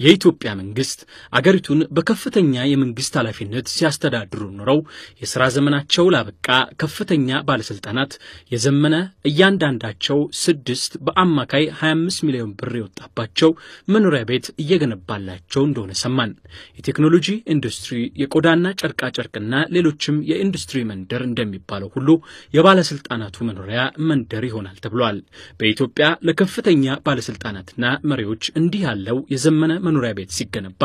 የኢትዮጵያ መንግስት አገሪቱን በከፍተኛ የመንግስት ኃላፊነት ሲያስተዳድሩ ኖረው የሥራ ዘመናቸው ላበቃ ከፍተኛ ባለስልጣናት የዘመነ እያንዳንዳቸው 6 በአማካይ 25 ሚሊዮን ብር የወጣባቸው መኖሪያ ቤት እየገነባላቸው እንደሆነ ሰማን። የቴክኖሎጂ ኢንዱስትሪ የቆዳና ጨርቃ ጨርቅና ሌሎችም የኢንዱስትሪ መንደር እንደሚባለው ሁሉ የባለስልጣናቱ መኖሪያ መንደር ይሆናል ተብሏል። በኢትዮጵያ ለከፍተኛ ባለስልጣናትና መሪዎች እንዲህ ያለው የዘመነ መኖሪያ ቤት ሲገነባ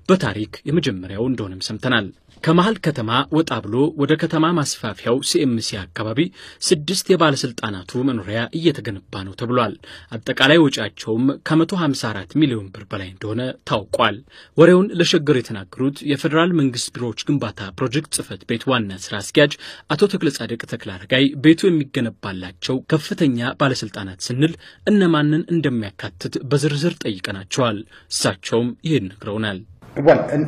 በታሪክ የመጀመሪያው እንደሆነም ሰምተናል። ከመሃል ከተማ ወጣ ብሎ ወደ ከተማ ማስፋፊያው ሲኤምሲ አካባቢ 6 የባለስልጣናቱ መኖሪያ እየተገነባ ነው ተብሏል። አጠቃላይ ወጪያቸውም ከ154 ሚሊዮን ብር በላይ እንደሆነ ታውቋል። ወሬውን ለሸገር የተናገሩት የፌደራል መንግስት ቢሮዎች ግንባታ ፕሮጀክት ጽፈት ቤት ዋና ስራ አስኪያጅ አቶ ተክለጻድቅ ተክለአረጋይ ቤቱ የሚገነባላቸው ከፍተኛ ባለስልጣናት ስንል እነማንን እንደሚያካትት በዝርዝር ጠይቀናቸዋል። እሳቸውም ይህን ነግረውናል።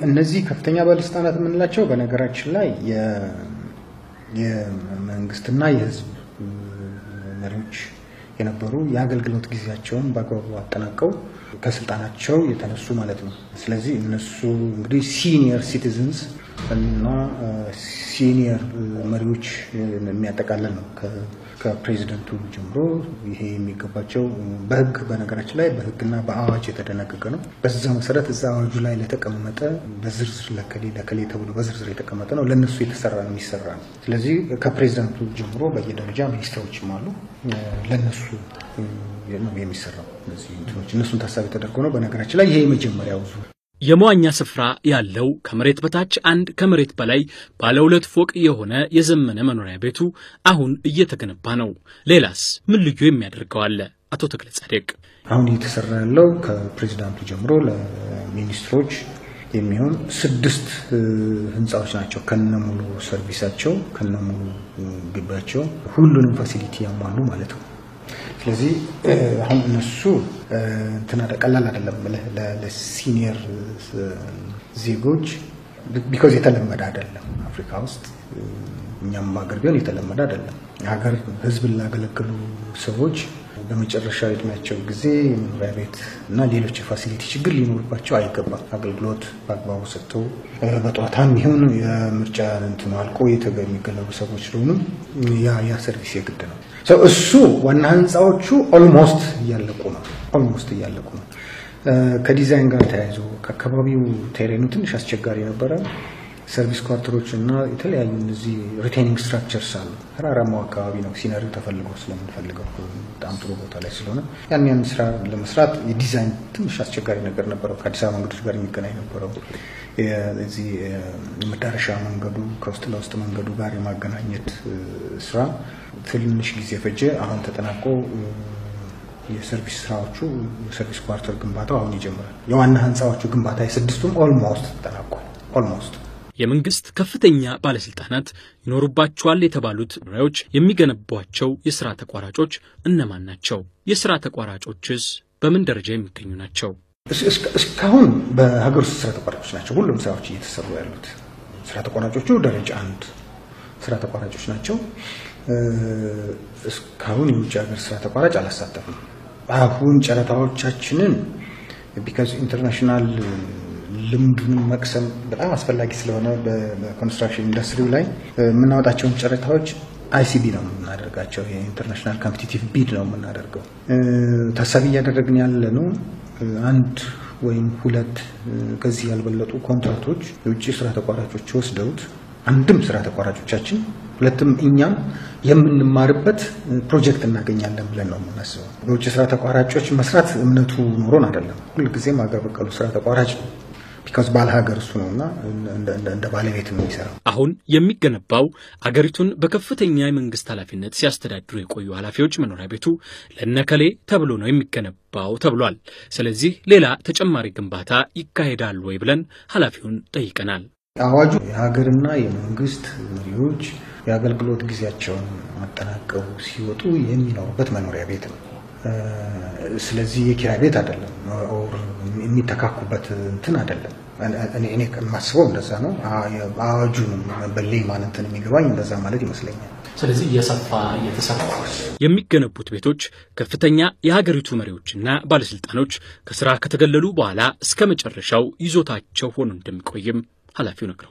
እነዚህ ከፍተኛ ባለስልጣናት ምንላቸው በነገራችን ላይ የመንግስትና የህዝብ መሪዎች የነበሩ የአገልግሎት ጊዜያቸውን በአግባቡ አጠናቀው ከስልጣናቸው የተነሱ ማለት ነው። ስለዚህ እነሱ እንግዲህ ሲኒየር ሲቲዝንስ እና ሲኒየር መሪዎች የሚያጠቃልል ነው። ከፕሬዚደንቱ ጀምሮ ይሄ የሚገባቸው በህግ በነገራችን ላይ በህግና በአዋጅ የተደነገገ ነው። በዛ መሰረት እዛ አዋጁ ላይ ለተቀመጠ በዝርዝር ለከሌ ተብሎ በዝርዝር የተቀመጠ ነው። ለነሱ የተሰራ ነው የሚሰራ ነው። ስለዚህ ከፕሬዚደንቱ ጀምሮ በየደረጃ ሚኒስትሮችም አሉ። ለነሱ ነው የሚሰራው። እነሱን ታሳቢ ተደርጎ ነው። በነገራችን ላይ ይሄ የመጀመሪያው ዙር የመዋኛ ስፍራ ያለው ከመሬት በታች አንድ ከመሬት በላይ ባለ 2 ፎቅ የሆነ የዘመነ መኖሪያ ቤቱ አሁን እየተገነባ ነው። ሌላስ ምን ልዩ የሚያደርገው አለ? አቶ ተክለጻድቅ አሁን እየተሰራ ያለው ከፕሬዚዳንቱ ጀምሮ ለሚኒስትሮች የሚሆን 6 ህንጻዎች ናቸው። ከነሙሉ ሰርቪሳቸው ከነሙሉ ግባቸው ሁሉንም ፋሲሊቲ ያሟሉ ማለት ነው። ስለዚህ አሁን እነሱ ቀላል አይደለም ለሲኒየር ዜጎች ቢኮዝ የተለመደ አይደለም። አፍሪካ ውስጥ እኛም ሀገር ቢሆን የተለመደ አይደለም። ሀገር ህዝብን ላገለገሉ ሰዎች በመጨረሻ እድሜያቸው ጊዜ መኖሪያ ቤት እና ሌሎች ፋሲሊቲ ችግር ሊኖርባቸው አይገባም። አገልግሎት በአግባቡ ሰጥተው በጧታም ይሁን የምርጫ አልቆ የሚገለሉ ሰዎች ስለሆኑ ያ ሰርቪስ የግድ ነው። እሱ ዋና ህንጻዎቹ ኦልሞስት እያለቁ ነው። ከዲዛይን ጋር ተያይዞ ከአካባቢው ቴሬኑ ትንሽ አስቸጋሪ ነበረ። ሰርቪስ ኳርተሮች እና የተለያዩ እነዚህ ሪቴኒንግ ስትራክቸርስ አሉ። ተራራማው አካባቢ ነው። ሲነሪው ተፈልጎ ስለምንፈልገው በጣም ጥሩ ቦታ ላይ ስለሆነ ያን ስራ ለመስራት የዲዛይን ትንሽ አስቸጋሪ ነገር ነበረው። ከአዲስ አበባ መንገዶች ጋር የሚገናኝ ነበረው። የዚህ መዳረሻ መንገዱ ከውስጥ ለውስጥ መንገዱ ጋር የማገናኘት ስራ ትንሽ ጊዜ ፈጀ። አሁን ተጠናቆ የሰርቪስ ስራዎቹ የሰርቪስ ኳርተር ግንባታው አሁን ይጀምራል። የዋና ህንጻዎቹ ግንባታ የ6ቱም ኦልሞስት ተጠናቋል። ኦልሞስት የመንግስት ከፍተኛ ባለስልጣናት ይኖሩባቸዋል የተባሉት መሪዎች የሚገነቧቸው የሥራ ተቋራጮች እነማን ናቸው? የሥራ ተቋራጮችስ በምን ደረጃ የሚገኙ ናቸው? እስካሁን በሀገር ውስጥ ስራ ተቋራጮች ናቸው ሁሉም ስራዎች እየተሰሩ ያሉት። ስራ ተቋራጮቹ ደረጃ 1 ስራ ተቋራጮች ናቸው። እስካሁን የውጭ ሀገር ስራ ተቋራጭ አላሳተፍም። አሁን ጨረታዎቻችንን ቢካዝ ኢንተርናሽናል ልምዱን መቅሰም በጣም አስፈላጊ ስለሆነ በኮንስትራክሽን ኢንዱስትሪው ላይ የምናወጣቸውን ጨረታዎች አይሲቢ ነው የምናደርጋቸው። የኢንተርናሽናል ኮምፒቲቲቭ ቢድ ነው የምናደርገው። ታሳቢ እያደረግን ያለ ነው 1 ወይም 2 ከዚህ ያልበለጡ ኮንትራክቶች የውጭ ስራ ተቋራጮች ወስደውት አንድም ስራ ተቋራጮቻችን ሁለቱም እኛም የምንማርበት ፕሮጀክት እናገኛለን ብለን ነው የምናስበው። በውጭ ስራ ተቋራጮች መስራት እምነቱ ኖሮን አይደለም። ሁሉ ጊዜም ሀገር በቀሉ ስራ ተቋራጭ ነው። ቢካዝ ባለሀገር እሱ ነውና እንደ ባለቤት ነው የሚሰራው። አሁን የሚገነባው አገሪቱን በከፍተኛ የመንግስት ኃላፊነት ሲያስተዳድሩ የቆዩ ኃላፊዎች መኖሪያ ቤቱ ለነከሌ ተብሎ ነው የሚገነባው ተብሏል። ስለዚህ ሌላ ተጨማሪ ግንባታ ይካሄዳል ወይ ብለን ኃላፊውን ጠይቀናል። አዋጁ የሀገርና የመንግስት መሪዎች የአገልግሎት ጊዜያቸውን አጠናቀው ሲወጡ የሚኖሩበት መኖሪያ ቤት ነው። ስለዚህ የኪራይ ቤት አይደለም ኦር የሚተካኩበት እንትን አይደለም። እኔ ከማስበው እንደዛ ነው። አዋጁን በሌማን እንትን የሚገባኝ እንደዛ ማለት ይመስለኛል። ስለዚህ እየሰፋ እየተሰራ የሚገነቡት ቤቶች ከፍተኛ የሀገሪቱ መሪዎችና ባለስልጣኖች ከስራ ከተገለሉ በኋላ እስከ መጨረሻው ይዞታቸው ሆኖ እንደሚቆይም ኃላፊው ነግረዋል።